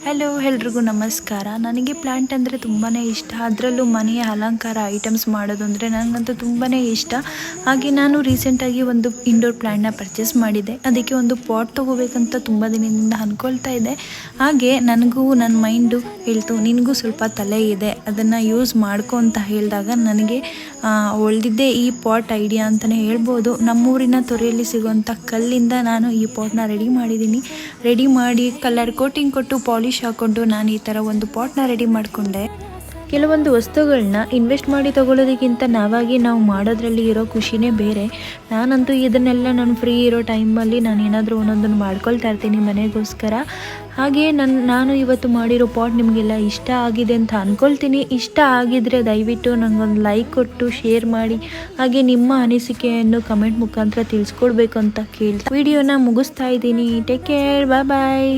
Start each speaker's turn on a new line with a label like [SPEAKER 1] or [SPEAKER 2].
[SPEAKER 1] Hello ಎಲ್ರಿಗೂ ನಮಸ್ಕಾರ. ನನಗೆ ಪ್ಲ್ಯಾಂಟ್ ಅಂದರೆ ತುಂಬಾ ಇಷ್ಟ. ಅದರಲ್ಲೂ ಮನೆಯ ಅಲಂಕಾರ ಐಟಮ್ಸ್ ಮಾಡೋದು ಅಂದರೆ ನನಗಂತೂ ತುಂಬಾ ಇಷ್ಟ. ಹಾಗೆ ನಾನು ರೀಸೆಂಟಾಗಿ ಒಂದು ಇಂಡೋರ್ ಪ್ಲ್ಯಾಂಟ್ನ ಪರ್ಚೇಸ್ ಮಾಡಿದ್ದೆ. ಅದಕ್ಕೆ ಒಂದು ಪಾಟ್ ತೊಗೋಬೇಕಂತ ತುಂಬ ದಿನದಿಂದ ಅಂದ್ಕೊಳ್ತಾ ಇದ್ದೆ. ಹಾಗೆ ನನಗೂ ನನ್ನ ಮೈಂಡು ಹೇಳ್ತು, ನಿನಗೂ ಸ್ವಲ್ಪ ತಲೆ ಇದೆ, ಅದನ್ನು ಯೂಸ್ ಮಾಡ್ಕೊ ಅಂತ ಹೇಳಿದಾಗ ನನಗೆ ಒಳ್ದಿದ್ದೆ ಈ ಪಾಟ್ ಐಡಿಯಾ ಅಂತಲೇ ಹೇಳ್ಬೋದು. ನಮ್ಮೂರಿನ ತೊರೆಯಲ್ಲಿ ಸಿಗುವಂಥ ಕಲ್ಲಿಂದ ನಾನು ಈ ಪಾಟ್ನ ರೆಡಿ ಮಾಡಿ ಕಲರ್ ಕೋಟಿಂಗ್ ಕೊಟ್ಟು ಪಾಲಿಶ್ ಹಾಕ್ಕೊಂಡು ನಾನು ಈ ಥರ ಒಂದು ಪಾಟ್ನ ರೆಡಿ ಮಾಡಿಕೊಂಡೆ. ಕೆಲವೊಂದು ವಸ್ತುಗಳನ್ನ ಇನ್ವೆಸ್ಟ್ ಮಾಡಿ ತೊಗೊಳ್ಳೋದಕ್ಕಿಂತ ನಾವು ಮಾಡೋದ್ರಲ್ಲಿ ಇರೋ ಖುಷಿನೇ ಬೇರೆ. ನಾನಂತೂ ಇದನ್ನೆಲ್ಲ ನಾನು ಫ್ರೀ ಇರೋ ಟೈಮಲ್ಲಿ ನಾನು ಏನಾದರೂ ಒಂದೊಂದನ್ನು ಮಾಡ್ಕೊಳ್ತಾ ಇರ್ತೀನಿ ಮನೆಗೋಸ್ಕರ. ಹಾಗೆ ನಾನು ಇವತ್ತು ಮಾಡಿರೋ ಪಾಟ್ ನಿಮಗೆಲ್ಲ ಇಷ್ಟ ಆಗಿದೆ ಅಂತ ಅಂದ್ಕೊಳ್ತೀನಿ. ಇಷ್ಟ ಆಗಿದ್ರೆ ದಯವಿಟ್ಟು ನನಗೊಂದು ಲೈಕ್ ಕೊಟ್ಟು ಶೇರ್ ಮಾಡಿ, ಹಾಗೆ ನಿಮ್ಮ ಅನಿಸಿಕೆಯನ್ನು ಕಮೆಂಟ್ ಮುಖಾಂತರ ತಿಳಿಸ್ಕೊಡ್ಬೇಕು ಅಂತ ಕೇಳ್ತಾ ವಿಡಿಯೋನ ಮುಗಿಸ್ತಾ ಇದ್ದೀನಿ. ಟೇಕ್ ಕೇರ್, ಬಾಯ್.